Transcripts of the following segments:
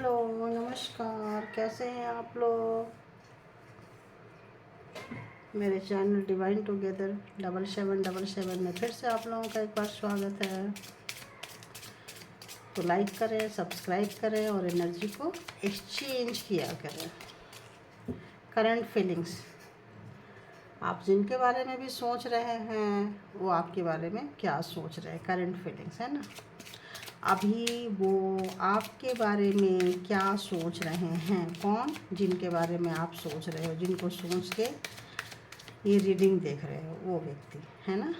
Hello, नमस्कार। कैसे हैं आप लोग? मेरे चैनल डिवाइन टुगेदर 7777 में फिर से आप लोगों का एक बार स्वागत है। तो लाइक करें, सब्सक्राइब करें और एनर्जी को एक्सचेंज किया करें। करंट फीलिंग्स, आप जिनके बारे में भी सोच रहे हैं वो आपके बारे में क्या सोच रहे हैं। करंट फीलिंग्स है ना, अभी वो आपके बारे में क्या सोच रहे हैं। कौन? जिनके बारे में आप सोच रहे हो, जिनको सोच के ये रीडिंग देख रहे हो वो व्यक्ति है ना।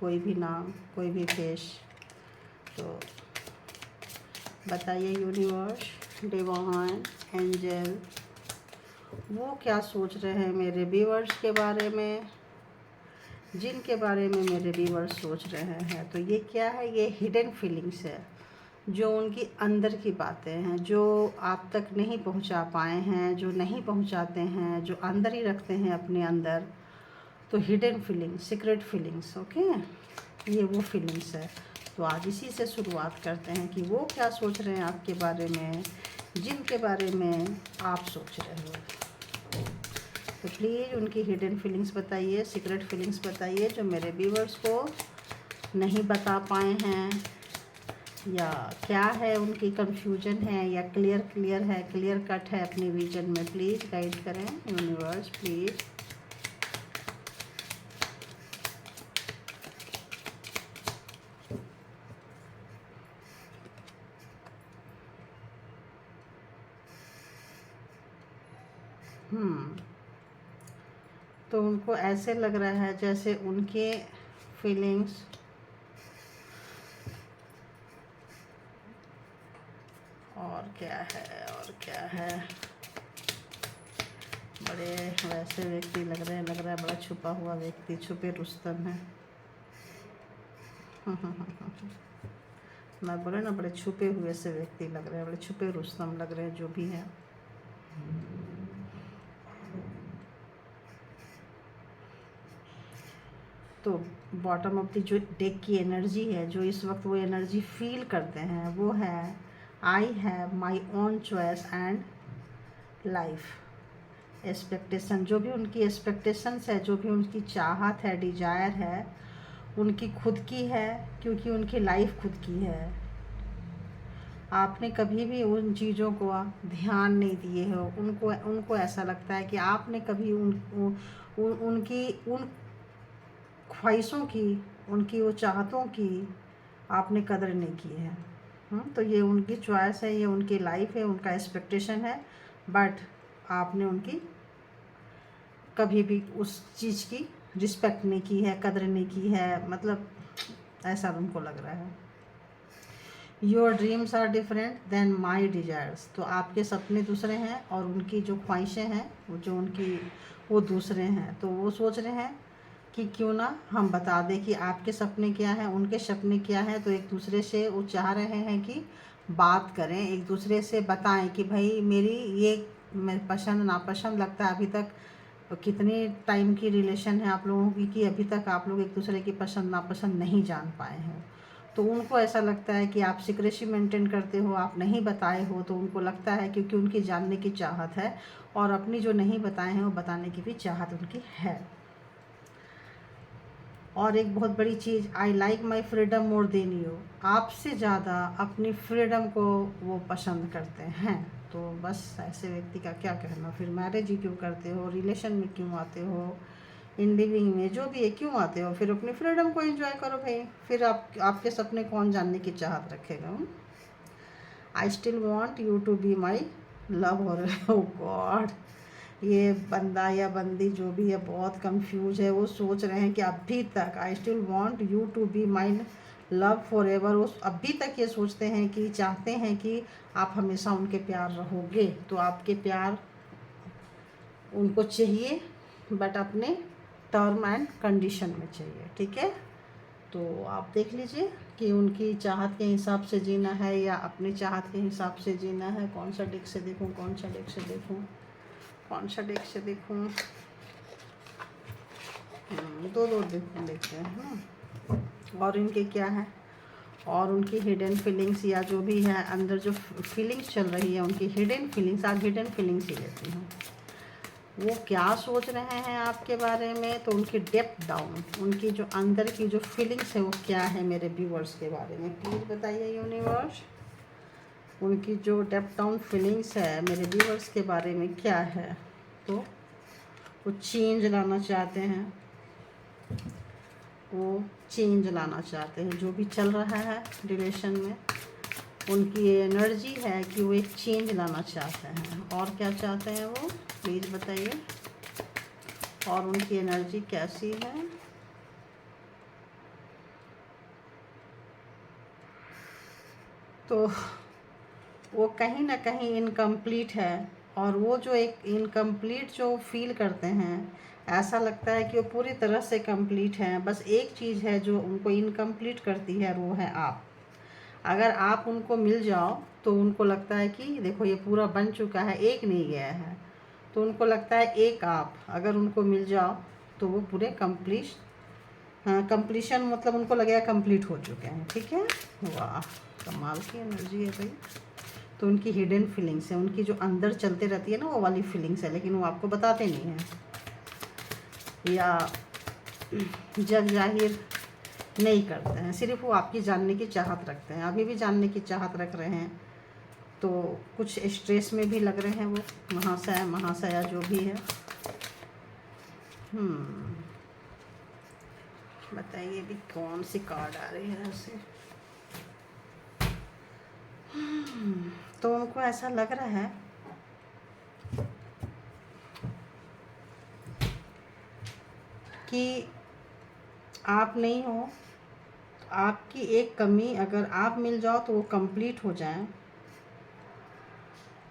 कोई भी नाम, कोई भी फेस। तो बताइए यूनिवर्स, डिवाइन, एंजल, वो क्या सोच रहे हैं मेरे व्यूअर्स के बारे में, जिनके बारे में मेरे व्यूअर्स सोच रहे हैं। तो ये क्या है? ये हिडन फीलिंग्स है, जो उनकी अंदर की बातें हैं, जो आप तक नहीं पहुंचा पाए हैं, जो नहीं पहुंचाते हैं, जो अंदर ही रखते हैं अपने अंदर। तो hidden feelings, secret feelings, okay, ये वो फीलिंग्स है। तो आज इसी से शुरुआत करते हैं कि वो क्या सोच रहे हैं आपके बारे में, जिनके बारे में आप सोच रहे हो। तो प्लीज़ उनकी हिडन फीलिंग्स बताइए, सीक्रेट फीलिंग्स बताइए, जो मेरे व्यूअर्स को नहीं बता पाए हैं, या क्या है उनकी कंफ्यूजन है, या क्लियर है, क्लियर कट है अपने विजन में। प्लीज़ गाइड करें यूनिवर्स, प्लीज़। तो उनको ऐसे लग रहा है जैसे उनके फीलिंग्स और क्या है, और क्या है, बड़े वैसे व्यक्ति लग रहे हैं, लग रहा है बड़ा छुपा हुआ व्यक्ति, छुपे रुस्तम है। मैं बोले ना, बड़े छुपे हुए से व्यक्ति लग रहे हैं, बड़े छुपे रुस्तम लग रहे हैं, जो भी है। तो बॉटम ऑफ द जो डेक की एनर्जी है, जो इस वक्त वो एनर्जी फील करते हैं, वो है I have my own choice and life. Expectation, जो भी उनकी एक्सपेक्टेशंस है, जो भी उनकी चाहत है, डिजायर है, उनकी खुद की है, क्योंकि उनकी लाइफ खुद की है। आपने कभी भी उन चीज़ों को ध्यान नहीं दिए हो। उनको ऐसा लगता है कि आपने कभी उनकी उन ख्वाहिशों की, उनकी वो चाहतों की आपने कदर नहीं की है। तो ये उनकी चॉइस है, ये उनकी लाइफ है, उनका एक्सपेक्टेशन है, बट आपने उनकी कभी भी उस चीज़ की रिस्पेक्ट नहीं की है, कदर नहीं की है, मतलब ऐसा उनको लग रहा है। Your dreams are different than my desires. तो आपके सपने दूसरे हैं और उनकी जो ख्वाहिशें हैं, वो जो उनकी, वो दूसरे हैं। तो वो सोच रहे हैं कि क्यों ना हम बता दें कि आपके सपने क्या हैं, उनके सपने क्या हैं। तो एक दूसरे से वो चाह रहे हैं कि बात करें, एक दूसरे से बताएं कि भाई मेरी ये मैं पसंद नापसंद लगता है। अभी तक कितने टाइम की रिलेशन है आप लोगों की कि अभी तक आप लोग एक दूसरे की पसंद नापसंद नहीं जान पाए हैं। तो उनको ऐसा लगता है कि आप सीक्रेसी मेंटेन करते हो, आप नहीं बताए हो। तो उनको लगता है क्योंकि उनकी जानने की चाहत है, और अपनी जो नहीं बताए हैं वो बताने की भी चाहत उनकी है। और एक बहुत बड़ी चीज़, I like my freedom more than you. आपसे ज़्यादा अपनी फ्रीडम को वो पसंद करते हैं। तो बस ऐसे व्यक्ति का क्या कहना। फिर मैरिज ही क्यों करते हो, रिलेशन में क्यों आते हो, इन लिविंग में जो भी है क्यों आते हो। फिर अपनी फ्रीडम को एंजॉय करो भाई। फिर आपके सपने कौन जानने की चाहत रखेगा। I still want you to be my love. और गॉड, ये बंदा या बंदी जो भी है बहुत कंफ्यूज है। वो सोच रहे हैं कि अभी तक I still want you to be my love forever. वो अभी तक ये सोचते हैं कि, चाहते हैं कि आप हमेशा उनके प्यार रहोगे। तो आपके प्यार उनको चाहिए, बट अपने टर्म एंड कंडीशन में चाहिए, ठीक है। तो आप देख लीजिए कि उनकी चाहत के हिसाब से जीना है या अपनी चाहत के हिसाब से जीना है। कौन सा डेक से देखूं, कौन सा डेक से देखूं, कौन सा डेक से देखूं। दो देखते हैं। और इनके क्या है, और उनकी हिडन फीलिंग्स या जो भी है अंदर जो फीलिंग्स चल रही है, उनकी हिडन फीलिंग्स, आप हिडन फीलिंग्स ही लेती हूँ। वो क्या सोच रहे हैं आपके बारे में, तो उनकी डेप्थ डाउन, उनकी जो अंदर की जो फीलिंग्स है वो क्या है मेरे व्यूअर्स के बारे में, प्लीज़ बताइए यूनिवर्स। उनकी जो डेप्थ डाउन फीलिंग्स है मेरे व्यूअर्स के बारे में क्या है। तो वो चेंज लाना चाहते हैं, वो चेंज लाना चाहते हैं जो भी चल रहा है रिलेशन में। उनकी एनर्जी है कि वो एक चेंज लाना चाहते हैं। और क्या चाहते हैं वो, प्लीज़ बताइए। और उनकी एनर्जी कैसी है। तो वो कहीं ना कहीं इनकम्प्लीट है, और वो जो एक इनकम्प्लीट जो फील करते हैं, ऐसा लगता है कि वो पूरी तरह से कंप्लीट हैं। बस एक चीज़ है जो उनको इनकम्प्लीट करती है, वो है आप। अगर आप उनको मिल जाओ तो उनको लगता है कि देखो ये पूरा बन चुका है, एक नहीं गया है। तो उनको लगता है एक आप अगर उनको मिल जाओ तो वो पूरे कंप्लीशन, मतलब उनको लगेगा कंप्लीट हो चुके हैं। ठीक है, वाह कमाल की एनर्जी है भाई। तो उनकी हिडन फीलिंग्स है, उनकी जो अंदर चलते रहती है ना, वो वाली फीलिंग्स है, लेकिन वो आपको बताते नहीं हैं या जग जाहिर नहीं करते हैं। सिर्फ वो आपकी जानने की चाहत रखते हैं, अभी भी जानने की चाहत रख रहे हैं। तो कुछ स्ट्रेस में भी लग रहे हैं वो, महाशया जो भी है। बताइए भी कौन सी कार्ड आ रही है ऐसे। तो उनको ऐसा लग रहा है कि आप नहीं हो, आपकी एक कमी अगर आप मिल जाओ तो वो कंप्लीट हो जाए,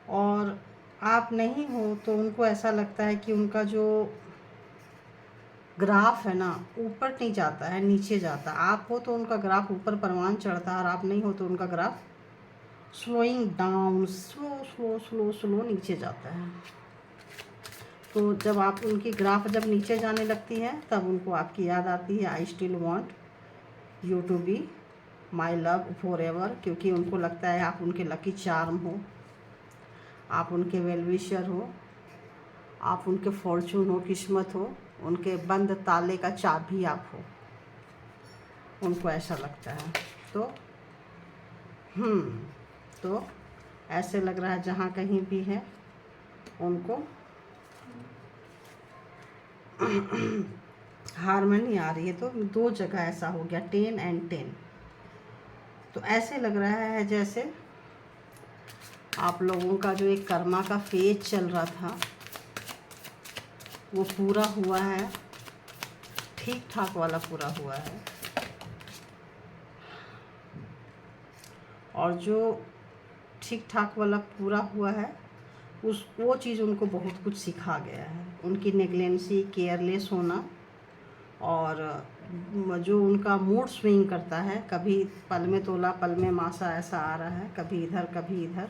और आप नहीं हो तो उनको ऐसा लगता है कि उनका जो ग्राफ है ना ऊपर नहीं जाता है, नीचे जाता है। आप हो तो उनका ग्राफ ऊपर परवान चढ़ता है, और आप नहीं हो तो उनका graph slowing down, slow slow slow slow नीचे जाता है। तो जब आप उनकी ग्राफ जब नीचे जाने लगती है तब उनको आपकी याद आती है, I still want you to be my love forever. क्योंकि उनको लगता है आप उनके लकी चार्म हो, आप उनके वेलविशर हो, आप उनके फॉर्चून हो, किस्मत हो, उनके बंद ताले का चाबी आप हो। उनको ऐसा लगता है। तो ऐसे लग रहा है जहाँ कहीं भी है उनको हारमोनी आ रही है। तो दो जगह ऐसा हो गया, 10 and 10। तो ऐसे लग रहा है जैसे आप लोगों का जो एक कर्मा का फेज चल रहा था वो पूरा हुआ है, ठीक ठाक वाला पूरा हुआ है। और जो ठीक ठाक वाला पूरा हुआ है वो चीज़ उनको बहुत कुछ सिखा गया है। उनकी नेग्लेंसी, केयरलेस होना, और जो उनका मूड स्विंग करता है, कभी पल में तोला पल में मासा ऐसा आ रहा है, कभी इधर कभी इधर।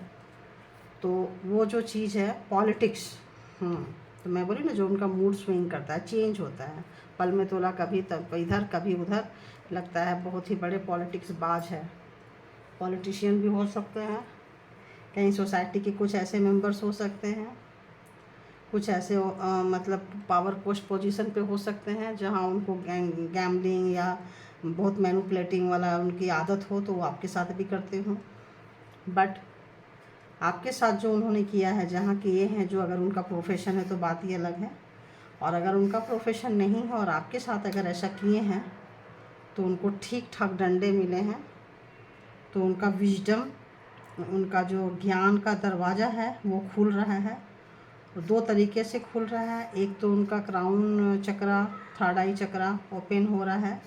तो वो जो चीज़ है पॉलिटिक्स, तो मैं बोली ना जो उनका मूड स्विंग करता है, चेंज होता है, पल में तोला कभी तब इधर कभी उधर। लगता है बहुत ही बड़े पॉलिटिक्स बाज है, पॉलिटिशियन भी हो सकते हैं, कहीं सोसाइटी के कुछ ऐसे मेंबर्स हो सकते हैं, कुछ ऐसे मतलब पावर पोस्ट पोजीशन पे हो सकते हैं जहां उनको गैम्बलिंग या बहुत मैनिपुलेटिंग वाला उनकी आदत हो, तो वो आपके साथ भी करते हो। बट आपके साथ जो उन्होंने किया है, जहाँ किए हैं, जो अगर उनका प्रोफेशन है तो बात ही अलग है, और अगर उनका प्रोफेशन नहीं है और आपके साथ अगर ऐसा किए हैं तो उनको ठीक ठाक डंडे मिले हैं। तो उनका विजडम, उनका जो ज्ञान का दरवाज़ा है वो खुल रहा है, दो तरीके से खुल रहा है। एक तो उनका क्राउन चक्रा, थर्ड आई चक्रा ओपन हो रहा है,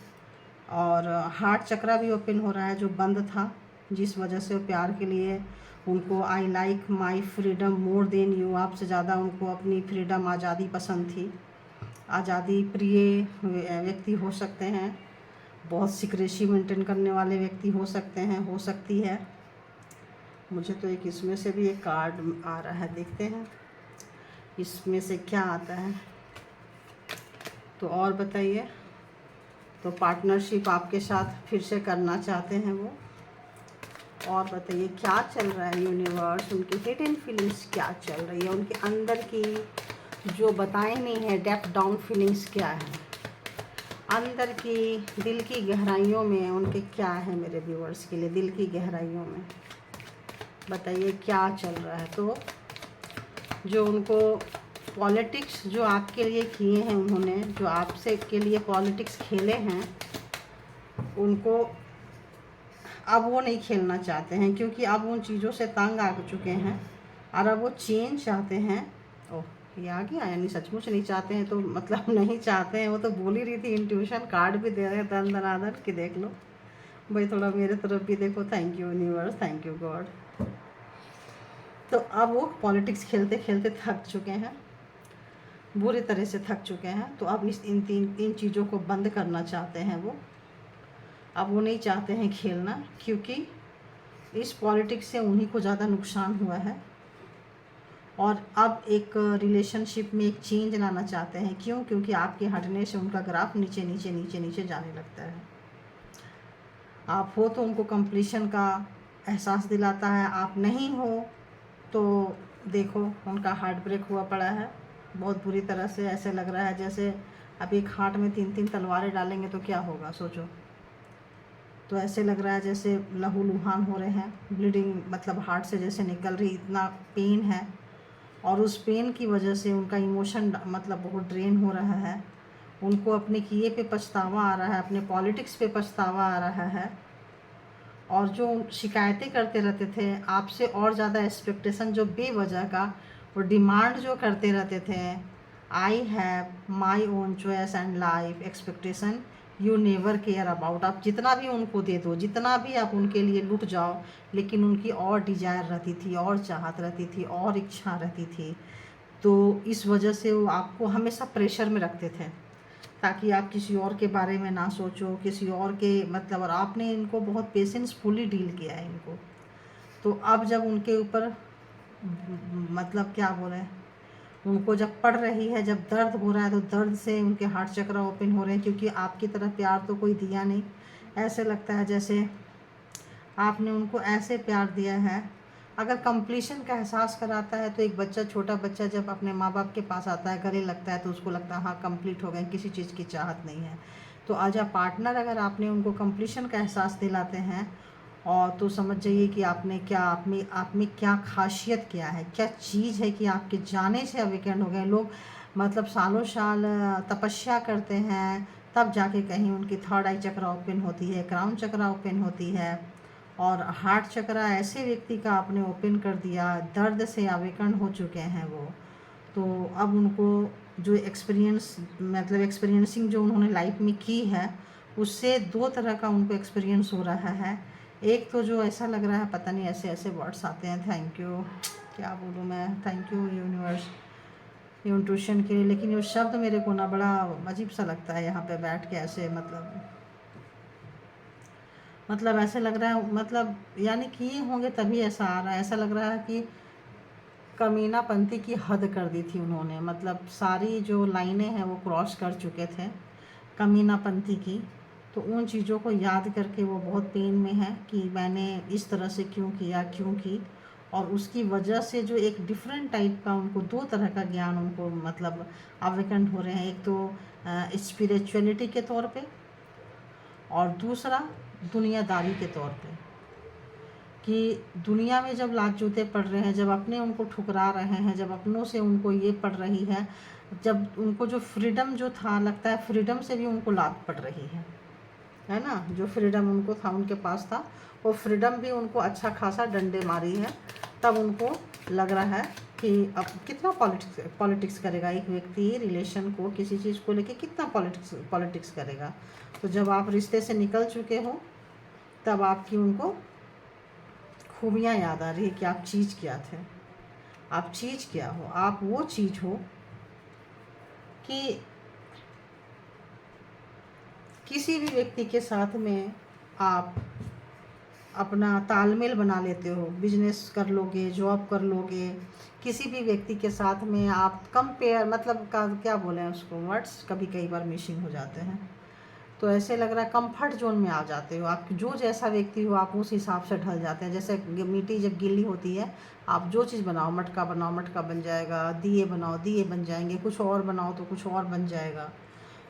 और हार्ट चक्रा भी ओपन हो रहा है जो बंद था, जिस वजह से वो प्यार के लिए उनको आई like my freedom more than you, आपसे ज़्यादा उनको अपनी फ्रीडम, आज़ादी पसंद थी। आज़ादी प्रिय व्यक्ति हो सकते हैं, बहुत सिक्रेसी मेंटेन करने वाले व्यक्ति हो सकते हैं, हो सकती है। मुझे तो एक इसमें से भी एक कार्ड आ रहा है, देखते हैं इसमें से क्या आता है। तो और बताइए। तो पार्टनरशिप आपके साथ फिर से करना चाहते हैं वो। और बताइए क्या चल रहा है यूनिवर्स, उनकी हिडन फीलिंग्स क्या चल रही है, उनके अंदर की जो बताए नहीं है डेप्थ डाउन फीलिंग्स क्या है, अंदर की दिल की गहराइयों में उनके क्या है मेरे व्यूअर्स के लिए, दिल की गहराइयों में बताइए क्या चल रहा है। तो जो उनको पॉलिटिक्स जो आपके लिए किए हैं उन्होंने, जो आपसे के लिए पॉलिटिक्स खेले हैं, उनको अब वो नहीं खेलना चाहते हैं, क्योंकि अब उन चीज़ों से तंग आ चुके हैं और अब वो चेंज चाहते हैं। ओह, ये आ गया, यानी सचमुच नहीं चाहते हैं तो मतलब नहीं चाहते हैं। वो तो बोल ही रही थी, इंट्यूशन कार्ड भी दे रहे हैं दन दनादन कि देख लो भाई, थोड़ा मेरे तरफ भी देखो। Thank you universe, thank you God. तो अब वो पॉलिटिक्स खेलते खेलते थक चुके हैं, बुरी तरह से थक चुके हैं। तो अब इन चीज़ों को बंद करना चाहते हैं वो। अब वो नहीं चाहते हैं खेलना, क्योंकि इस पॉलिटिक्स से उन्हीं को ज़्यादा नुकसान हुआ है। और अब एक रिलेशनशिप में एक चेंज लाना चाहते हैं। क्यों? क्योंकि आपके हटने से उनका ग्राफ नीचे नीचे नीचे नीचे जाने लगता है। आप हो तो उनको कंप्लीशन का एहसास दिलाता है, आप नहीं हो तो देखो उनका हार्ट ब्रेक हुआ पड़ा है बहुत बुरी तरह से। ऐसे लग रहा है जैसे अब एक हार्ट में 3-3 तलवारें डालेंगे तो क्या होगा, सोचो। तो ऐसे लग रहा है जैसे लहू लुहान हो रहे हैं, ब्लीडिंग मतलब हार्ट से जैसे निकल रही, इतना पेन है। और उस पेन की वजह से उनका इमोशन मतलब बहुत ड्रेन हो रहा है। उनको अपने किए पे पछतावा आ रहा है, अपने पॉलिटिक्स पे पछतावा आ रहा है। और जो शिकायतें करते रहते थे आपसे, और ज़्यादा एक्सपेक्टेशन जो बेवजह का वो डिमांड जो करते रहते थे, I have my own choice and life expectation u never care about. आप जितना भी उनको दे दो, जितना भी आप उनके लिए लुट जाओ, लेकिन उनकी और डिज़ायर रहती थी, और चाहत रहती थी, और इच्छा रहती थी। तो इस वजह से वो आपको हमेशा प्रेशर में रखते थे, ताकि आप किसी और के बारे में ना सोचो, किसी और के मतलब। और आपने इनको बहुत पेशेंसफुली डील किया है इनको। तो अब जब उनके ऊपर मतलब क्या बोले, उनको जब पड़ रही है, जब दर्द हो रहा है, तो दर्द से उनके हार्ट चक्र ओपन हो रहे हैं। क्योंकि आपकी तरफ प्यार तो कोई दिया नहीं। ऐसे लगता है जैसे आपने उनको ऐसे प्यार दिया है। अगर कंप्लीशन का एहसास कराता है तो एक बच्चा, छोटा बच्चा जब अपने माँ बाप के पास आता है, गले लगता है, तो उसको लगता है हाँ कंप्लीट हो गए, किसी चीज़ की चाहत नहीं है। तो आज आप पार्टनर, अगर आपने उनको कंप्लीशन का एहसास दिलाते हैं, और तो समझ जाइए कि आपने क्या, आप में क्या खासियत क्या है, क्या चीज़ है कि आपके जाने से अवेकेंड हो गए लोग। मतलब सालों साल तपस्या करते हैं, तब जाके कहीं उनकी थर्ड आई चक्र ओपन होती है, क्राउन चक्र ओपन होती है। और हार्ट चक्र ऐसे व्यक्ति का आपने ओपन कर दिया, दर्द से अवेकन हो चुके हैं वो। तो अब उनको जो एक्सपीरियंस मतलब एक्सपीरियंसिंग जो उन्होंने लाइफ में की है, उससे दो तरह का उनको एक्सपीरियंस हो रहा है। एक तो जो ऐसा लग रहा है, पता नहीं ऐसे ऐसे वर्ड्स आते हैं, थैंक यू, क्या बोलूँ मैं, थैंक यू यूनिवर्स ट्यूशन के लिए। लेकिन ये शब्द मेरे को ना बड़ा अजीब सा लगता है यहाँ पे बैठ के ऐसे, मतलब ऐसे लग रहा है, मतलब यानी किए होंगे तभी ऐसा आ रहा है। ऐसा लग रहा है कि कमीनापंती की हद कर दी थी उन्होंने, मतलब सारी जो लाइनें हैं वो क्रॉस कर चुके थे कमीनापंती की। तो उन चीज़ों को याद करके वो बहुत पेन में है कि मैंने इस तरह से क्यों किया, क्यों की। और उसकी वजह से जो एक डिफरेंट टाइप का उनको, दो तरह का ज्ञान उनको मतलब अवेकन हो रहे हैं। एक तो स्पिरिचुअलिटी के तौर पे, और दूसरा दुनियादारी के तौर पे, कि दुनिया में जब लात जूते पड़ रहे हैं, जब अपने उनको ठुकरा रहे हैं, जब अपनों से उनको ये पड़ रही है, जब उनको जो फ्रीडम जो था, लगता है फ्रीडम से भी उनको लात पड़ रही है ना। जो फ्रीडम उनको था, उनके पास था, वो फ्रीडम भी उनको अच्छा खासा डंडे मारी है। तब उनको लग रहा है कि अब कितना पॉलिटिक्स करेगा एक व्यक्ति, रिलेशन को, किसी चीज़ को लेके कितना पॉलिटिक्स करेगा। तो जब आप रिश्ते से निकल चुके हो, तब आपकी उनको खूबियाँ याद आ रही है कि आप चीज़ क्या थे, आप चीज़ क्या हो। आप वो चीज़ हो कि किसी भी व्यक्ति के साथ में आप अपना तालमेल बना लेते हो, बिजनेस कर लोगे, जॉब कर लोगे, किसी भी व्यक्ति के साथ में आप कंपेयर, मतलब क्या बोलें उसको, वर्ड्स कभी कई बार मिसिंग हो जाते हैं। तो ऐसे लग रहा है कंफर्ट जोन में आ जाते हो आप, जो जैसा व्यक्ति हो आप उस हिसाब से ढल जाते हैं। जैसे मिट्टी जब गीली होती है, आप जो चीज़ बनाओ, मटका बनाओ मटका बन जाएगा, दिए बनाओ दिए बन जाएंगे, कुछ और बनाओ तो कुछ और बन जाएगा,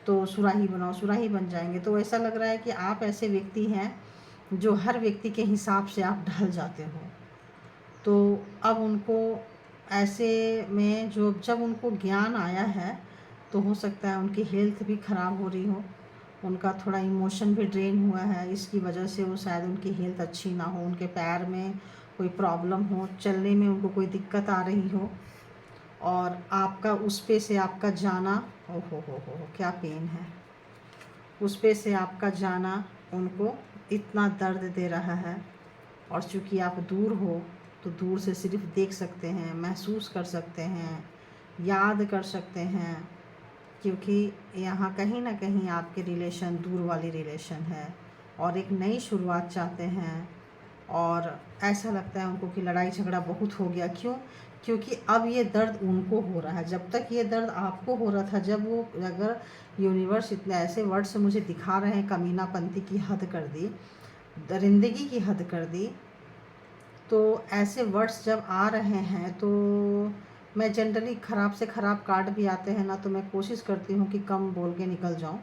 तो सुराही बनाओ सुराही बन जाएंगे। तो ऐसा लग रहा है कि आप ऐसे व्यक्ति हैं जो हर व्यक्ति के हिसाब से आप ढल जाते हो। तो अब उनको ऐसे में जो जब उनको ज्ञान आया है, तो हो सकता है उनकी हेल्थ भी ख़राब हो रही हो, उनका थोड़ा इमोशन भी ड्रेन हुआ है, इसकी वजह से वो शायद उनकी हेल्थ अच्छी ना हो, उनके पैर में कोई प्रॉब्लम हो, चलने में उनको कोई दिक्कत आ रही हो, और आपका उस पे से आपका जाना, ओ हो क्या पेन है, उस पे से आपका जाना उनको इतना दर्द दे रहा है। और चूँकि आप दूर हो तो दूर से सिर्फ देख सकते हैं, महसूस कर सकते हैं, याद कर सकते हैं, क्योंकि यहाँ कहीं ना कहीं आपके रिलेशन दूर वाली रिलेशन है और एक नई शुरुआत चाहते हैं। और ऐसा लगता है उनको कि लड़ाई झगड़ा बहुत हो गया। क्यों? क्योंकि अब ये दर्द उनको हो रहा है। जब तक ये दर्द आपको हो रहा था, जब वो अगर यूनिवर्स इतने ऐसे वर्ड से मुझे दिखा रहे हैं, कमीनापंती की हद कर दी, दरिंदगी की हद कर दी, तो ऐसे वर्ड्स जब आ रहे हैं तो मैं जनरली ख़राब से ख़राब कार्ड भी आते हैं ना, तो मैं कोशिश करती हूँ कि कम बोल के निकल जाऊँ।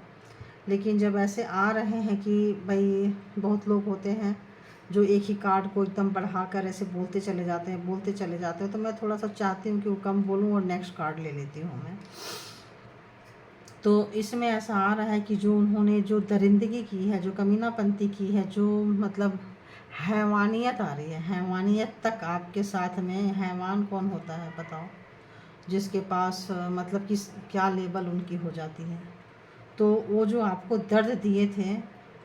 लेकिन जब ऐसे आ रहे हैं कि भाई बहुत लोग होते हैं जो एक ही कार्ड को एकदम बढ़ाकर ऐसे बोलते चले जाते हैं, तो मैं थोड़ा सा चाहती हूँ कि वो कम बोलूँ और नेक्स्ट कार्ड ले लेती हूँ मैं। तो इसमें ऐसा आ रहा है कि जो उन्होंने जो दरिंदगी की है, जो कमीनापंती की है, जो मतलब हैवानियत आ रही है, हैवानियत तक आपके साथ में। हैवान कौन होता है बताओ? जिसके पास मतलब किस क्या लेवल उनकी हो जाती है। तो वो जो आपको दर्द दिए थे,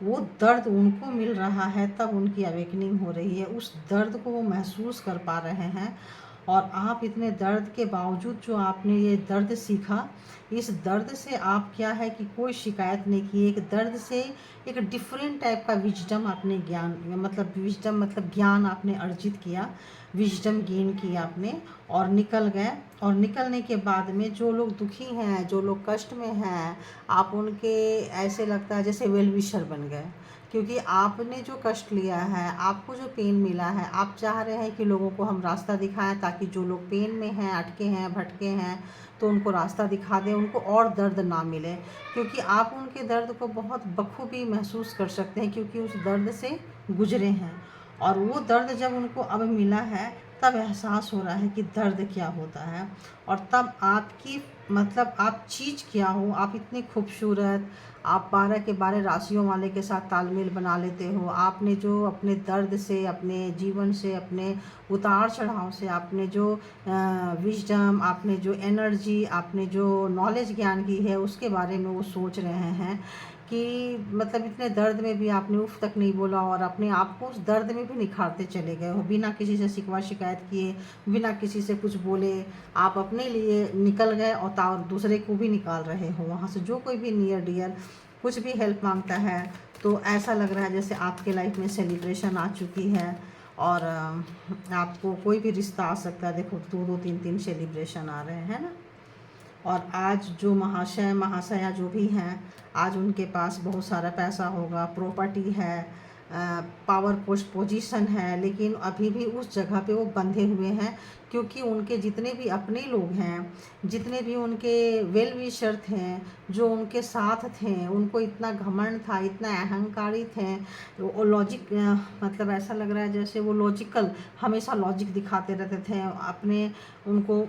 वो दर्द उनको मिल रहा है, तब उनकी अवेकनिंग हो रही है। उस दर्द को वो महसूस कर पा रहे हैं। और आप इतने दर्द के बावजूद जो आपने ये दर्द सीखा, इस दर्द से आप क्या है कि कोई शिकायत नहीं की। एक दर्द से एक डिफरेंट टाइप का विजडम आपने ज्ञान, मतलब विजडम मतलब ज्ञान आपने अर्जित किया, विजडम गेन किया आपने, और निकल गए। और निकलने के बाद में जो लोग दुखी हैं, जो लोग कष्ट में हैं, आप उनके ऐसे लगता है जैसे वेल विशर बन गए। क्योंकि आपने जो कष्ट लिया है, आपको जो पेन मिला है, आप चाह रहे हैं कि लोगों को हम रास्ता दिखाएं, ताकि जो लोग पेन में हैं, अटके हैं, भटके हैं, तो उनको रास्ता दिखा दें, उनको और दर्द ना मिले। क्योंकि आप उनके दर्द को बहुत बखूबी महसूस कर सकते हैं, क्योंकि उस दर्द से गुजरे हैं। और वो दर्द जब उनको अब मिला है, तब एहसास हो रहा है कि दर्द क्या होता है। और तब आपकी मतलब आप चीज़ क्या हो, आप इतनी खूबसूरत, आप 12 के 12 राशियों वाले के साथ तालमेल बना लेते हो। आपने जो अपने दर्द से, अपने जीवन से, अपने उतार चढ़ाव से, आपने जो विजडम, आपने जो एनर्जी, आपने जो नॉलेज ज्ञान की है, उसके बारे में वो सोच रहे हैं कि मतलब इतने दर्द में भी आपने उफ तक नहीं बोला, और अपने आप को उस दर्द में भी निखारते चले गए हो, बिना किसी से शिकवा शिकायत किए, बिना किसी से कुछ बोले। आप अपने लिए निकल गए और दूसरे को भी निकाल रहे हो वहाँ से। जो कोई भी नियर डियर कुछ भी हेल्प मांगता है, तो ऐसा लग रहा है जैसे आपके लाइफ में सेलिब्रेशन आ चुकी है, और आपको कोई भी रिश्ता आ सकता है। देखो 2-2 3-3 सेलिब्रेशन आ रहे हैं ना। और आज जो महाशय महाशया जो भी हैं, आज उनके पास बहुत सारा पैसा होगा, प्रॉपर्टी है, पावर पोस्ट पोजीशन है, लेकिन अभी भी उस जगह पे वो बंधे हुए हैं। क्योंकि उनके जितने भी अपने लोग हैं, जितने भी उनके वेल विशर थे, जो उनके साथ थे, उनको इतना घमंड था, इतना अहंकारी थे, वो लॉजिक मतलब ऐसा लग रहा है जैसे वो लॉजिकल, हमेशा लॉजिक दिखाते रहते थे अपने, उनको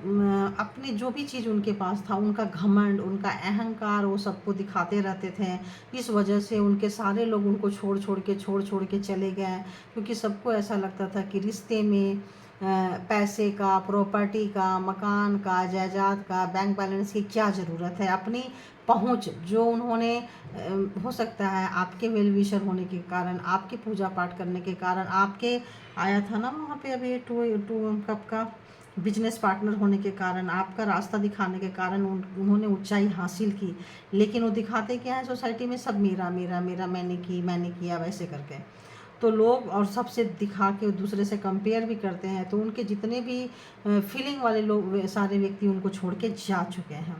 अपनी जो भी चीज़ उनके पास था, उनका घमंड, उनका अहंकार, वो सबको दिखाते रहते थे। इस वजह से उनके सारे लोग उनको छोड़ छोड़ के चले गए। क्योंकि सबको ऐसा लगता था कि रिश्ते में पैसे का, प्रॉपर्टी का, मकान का, जायदाद का, बैंक बैलेंस की क्या ज़रूरत है। अपनी पहुंच जो उन्होंने हो सकता है आपके वेल विशर होने के कारण, आपके पूजा पाठ करने के कारण, आपके आया था ना वहाँ पे अभी टू कप का बिजनेस पार्टनर होने के कारण, आपका रास्ता दिखाने के कारण उन्होंने ऊंचाई हासिल की। लेकिन वो दिखाते क्या है सोसाइटी में, सब मेरा मेरा मेरा, मैंने किया, वैसे करके। तो लोग और सबसे दिखा के दूसरे से कंपेयर भी करते हैं। तो उनके जितने भी फीलिंग वाले लोग, सारे व्यक्ति उनको छोड़ के जा चुके हैं।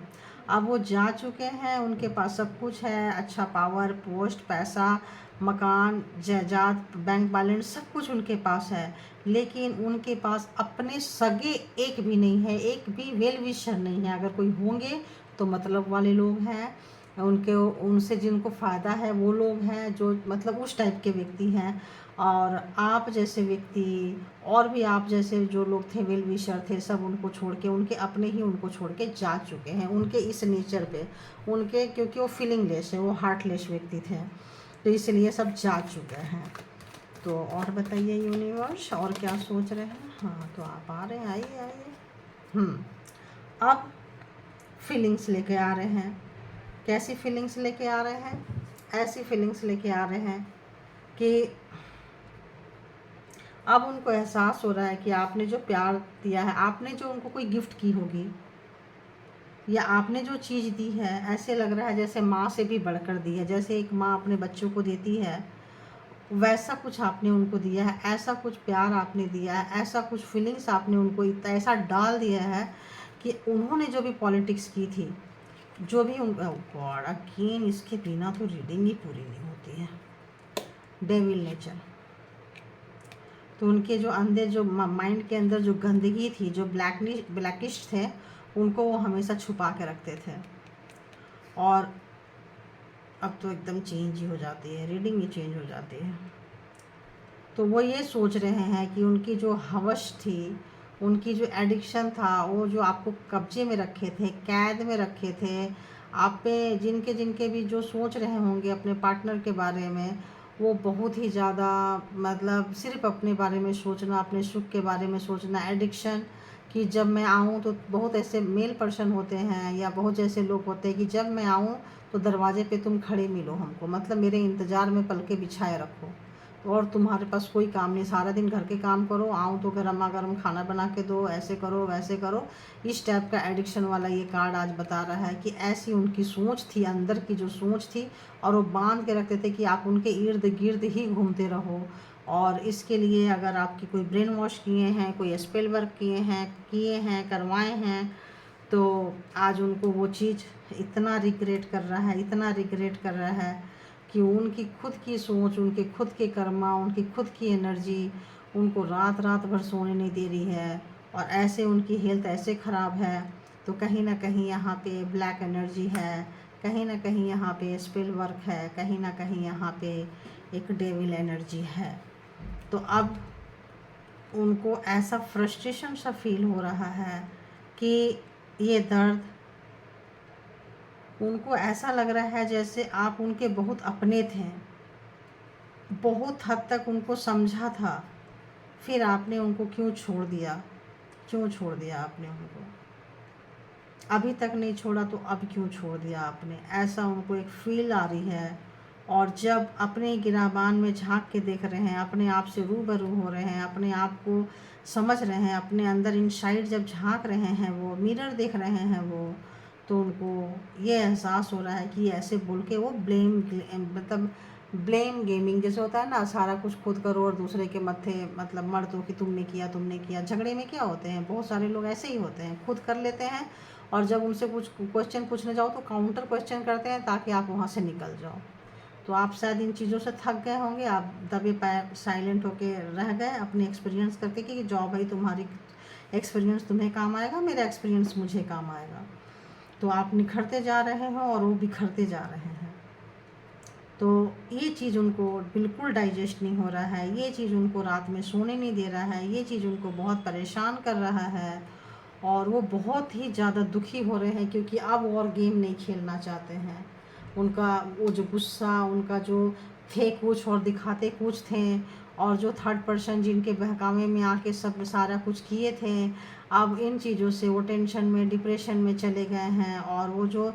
अब वो जा चुके हैं, उनके पास सब कुछ है, अच्छा पावर, पोस्ट, पैसा, मकान, जायदाद, बैंक बैलेंस, सब कुछ उनके पास है, लेकिन उनके पास अपने सगे एक भी नहीं है, एक भी वेल विशर नहीं है। अगर कोई होंगे तो मतलब वाले लोग हैं, उनके उनसे जिनको फ़ायदा है वो लोग हैं, जो मतलब उस टाइप के व्यक्ति हैं। और आप जैसे व्यक्ति और भी आप जैसे जो लोग थे वेल विशर थे, सब उनको छोड़ के, उनके अपने ही उनको छोड़ के जा चुके हैं, उनके इस नेचर पे, उनके, क्योंकि वो फीलिंगलेस है, वो हार्टलेस व्यक्ति थे, तो इसलिए सब जा चुके हैं। तो और बताइए यूनिवर्स और क्या सोच रहे हैं। हाँ तो आप आ रहे हैं, आइए आइए। अब फीलिंग्स लेके आ रहे हैं। कैसी फीलिंग्स लेके आ रहे हैं? ऐसी फीलिंग्स लेके आ रहे हैं कि अब उनको एहसास हो रहा है कि आपने जो प्यार दिया है, आपने जो उनको कोई गिफ्ट की होगी, या आपने जो चीज़ दी है, ऐसे लग रहा है जैसे माँ से भी बढ़कर दी है। जैसे एक माँ अपने बच्चों को देती है, वैसा कुछ आपने उनको दिया है, ऐसा कुछ प्यार आपने दिया है, ऐसा कुछ फीलिंग्स आपने उनको इतना ऐसा डाल दिया है कि उन्होंने जो भी पॉलिटिक्स की थी, जो भी उन गॉड अगेन, इसके बिना तो रीडिंग ही पूरी नहीं होती है। डेविल नेचर, तो उनके जो अंदर, जो माइंड के अंदर जो गंदगी थी, जो ब्लैकिश थे, उनको वो हमेशा छुपा के रखते थे, और अब तो एकदम चेंज ही हो जाती है, रीडिंग ही चेंज हो जाती है। तो वो ये सोच रहे हैं कि उनकी जो हवस थी, उनकी जो एडिक्शन था, वो जो आपको कब्जे में रखे थे, कैद में रखे थे, आप पे जिनके जिनके भी जो सोच रहे होंगे अपने पार्टनर के बारे में, वो बहुत ही ज़्यादा, मतलब सिर्फ अपने बारे में सोचना, अपने सुख के बारे में सोचना, एडिक्शन कि जब मैं आऊँ तो, बहुत ऐसे मेल पर्सन होते हैं या बहुत जैसे लोग होते हैं कि जब मैं आऊँ तो दरवाजे पे तुम खड़े मिलो हमको, मतलब मेरे इंतज़ार में पलके बिछाए रखो, और तुम्हारे पास कोई काम नहीं, सारा दिन घर के काम करो, आऊँ तो गर्मा गर्म खाना बना के दो, ऐसे करो वैसे करो। इस टाइप का एडिक्शन वाला ये कार्ड आज बता रहा है कि ऐसी उनकी सोच थी, अंदर की जो सोच थी, और वो बांध के रखते थे कि आप उनके इर्द गिर्द ही घूमते रहो। और इसके लिए अगर आपकी कोई ब्रेन वॉश किए हैं, कोई स्पेल वर्क किए हैं करवाए हैं, तो आज उनको वो चीज़ इतना रिग्रेट कर रहा है, इतना रिग्रेट कर रहा है कि उनकी खुद की सोच, उनके खुद के कर्मा, उनकी खुद की एनर्जी उनको रात रात भर सोने नहीं दे रही है, और ऐसे उनकी हेल्थ ऐसे ख़राब है। तो कहीं ना कहीं यहाँ पे ब्लैक एनर्जी है, कहीं ना कहीं यहाँ पे स्पेल वर्क है, कहीं ना कहीं यहाँ पे एक डेविल एनर्जी है। तो अब उनको ऐसा फ्रस्ट्रेशन सा फील हो रहा है कि ये दर्द, उनको ऐसा लग रहा है जैसे आप उनके बहुत अपने थे, बहुत हद तक उनको समझा था, फिर आपने उनको क्यों छोड़ दिया, क्यों छोड़ दिया आपने उनको, अभी तक नहीं छोड़ा तो अब क्यों छोड़ दिया आपने, ऐसा उनको एक फील आ रही है। और जब अपने गिराबान में झांक के देख रहे हैं, अपने आप से रूबरू हो रहे हैं, अपने आप को समझ रहे हैं, अपने अंदर इनसाइड जब झांक रहे हैं, वो मिरर देख रहे हैं वो, तो उनको ये एहसास हो रहा है कि ऐसे बोल के वो मतलब ब्लेम गेमिंग जैसे होता है ना, सारा कुछ खुद करो और दूसरे के मत्थे मतलब मर दो कि तुमने किया। झगड़े में क्या होते हैं, बहुत सारे लोग ऐसे ही होते हैं, खुद कर लेते हैं, और जब उनसे कुछ क्वेश्चन पूछने जाओ तो काउंटर क्वेश्चन करते हैं ताकि आप वहाँ से निकल जाओ। तो आप शायद इन चीज़ों से थक गए होंगे, आप दबे पैर साइलेंट होके रह गए अपने एक्सपीरियंस करके कि जाओ भाई, तुम्हारी एक्सपीरियंस तुम्हें काम आएगा, मेरा एक्सपीरियंस मुझे काम आएगा। तो आप निखरते जा रहे हो और वो बिखरते जा रहे हैं। तो ये चीज़ उनको बिल्कुल डाइजेस्ट नहीं हो रहा है, ये चीज़ उनको रात में सोने नहीं दे रहा है, ये चीज़ उनको बहुत परेशान कर रहा है, और वो बहुत ही ज़्यादा दुखी हो रहे हैं क्योंकि अब और गेम नहीं खेलना चाहते हैं। उनका वो जो गुस्सा, उनका जो थे कुछ और दिखाते कुछ थे, और जो थर्ड पर्सन जिनके बहकावे में आके सब सारा कुछ किए थे, अब इन चीज़ों से वो टेंशन में, डिप्रेशन में चले गए हैं। और वो जो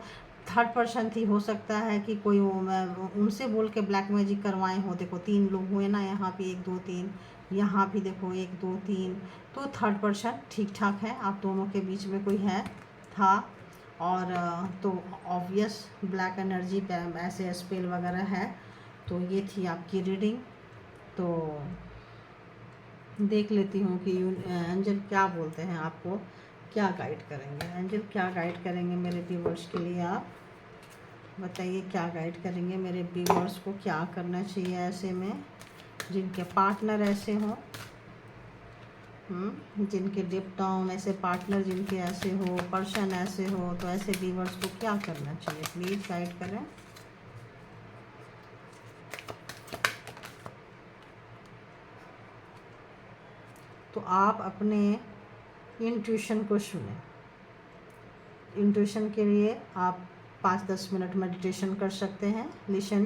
थर्ड पर्सन थी, हो सकता है कि कोई उनसे बोल के ब्लैक मैजिक करवाए हो। देखो 3 लोग हुए ना यहाँ पे, 1 2 3, यहाँ भी देखो 1 2 3, तो थर्ड पर्सन ठीक ठाक है, आप दोनों के बीच में कोई है था। और तो ऑब्वियस ब्लैक एनर्जी ऐसे स्पेल वगैरह है। तो ये थी आपकी रीडिंग। तो देख लेती हूँ कि एंजल क्या बोलते हैं आपको, क्या गाइड करेंगे एंजल, क्या गाइड करेंगे मेरे व्यूअर्स के लिए? आप बताइए क्या गाइड करेंगे मेरे व्यूअर्स को, क्या करना चाहिए ऐसे में जिनके पार्टनर ऐसे हों, जिनके डिप डाउन ऐसे पार्टनर जिनके ऐसे हो, पर्सन ऐसे हो, तो ऐसे व्यूअर्स को क्या करना चाहिए? प्लीज़ गाइड करें। तो आप अपने इंट्यूशन को सुने। इंट्यूशन के लिए आप 5-10 मिनट मेडिटेशन कर सकते हैं। Listen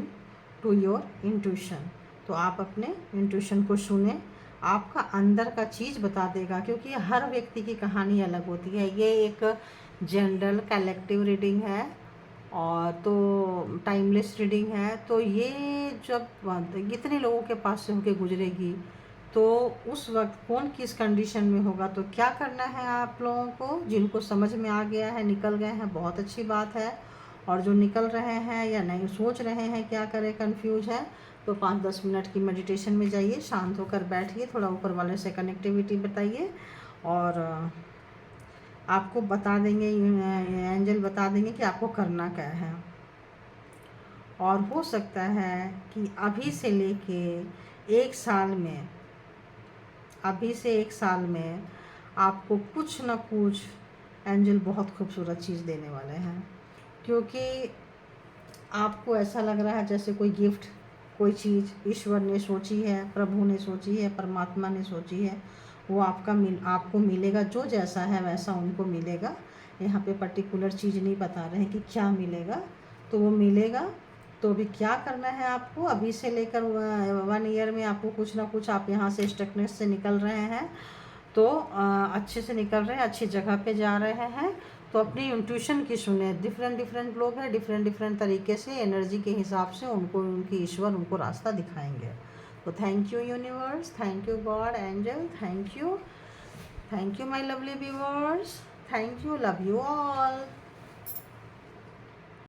to your intuition. तो आप अपने इंट्यूशन को सुने, आपका अंदर का चीज़ बता देगा, क्योंकि हर व्यक्ति की कहानी अलग होती है। ये एक जनरल कलेक्टिव रीडिंग है और तो टाइमलेस रीडिंग है। तो ये जब इतने लोगों के पास से होके गुजरेगी तो उस वक्त कौन किस कंडीशन में होगा, तो क्या करना है आप लोगों को? जिनको समझ में आ गया है, निकल गए हैं, बहुत अच्छी बात है। और जो निकल रहे हैं या नहीं सोच रहे हैं क्या करें, कंफ्यूज है, तो 5-10 मिनट की मेडिटेशन में जाइए, शांत होकर बैठिए, थोड़ा ऊपर वाले से कनेक्टिविटी बताइए और आपको बता देंगे, एंजल बता देंगे कि आपको करना क्या है। और हो सकता है कि अभी से लेके 1 साल में, अभी से 1 साल में आपको कुछ ना कुछ एंजल बहुत खूबसूरत चीज़ देने वाले हैं, क्योंकि आपको ऐसा लग रहा है जैसे कोई गिफ्ट, कोई चीज़ ईश्वर ने सोची है, प्रभु ने सोची है, परमात्मा ने सोची है, वो आपको मिलेगा। जो जैसा है वैसा उनको मिलेगा। यहाँ पे पर्टिकुलर चीज़ नहीं बता रहे हैं कि क्या मिलेगा, तो वो मिलेगा। तो अभी क्या करना है आपको, अभी से लेकर 1 ईयर में आपको कुछ ना कुछ, आप यहाँ से स्टकनेस से निकल रहे हैं, तो अच्छे से निकल रहे हैं, अच्छी जगह पे जा रहे हैं। तो अपनी इंट्यूशन की सुने। डिफरेंट लोग हैं, डिफरेंट तरीके से एनर्जी के हिसाब से उनको उनकी ईश्वर उनको रास्ता दिखाएंगे। तो thank you universe, thank you God, angel, thank you my lovely viewers, thank you, love you all.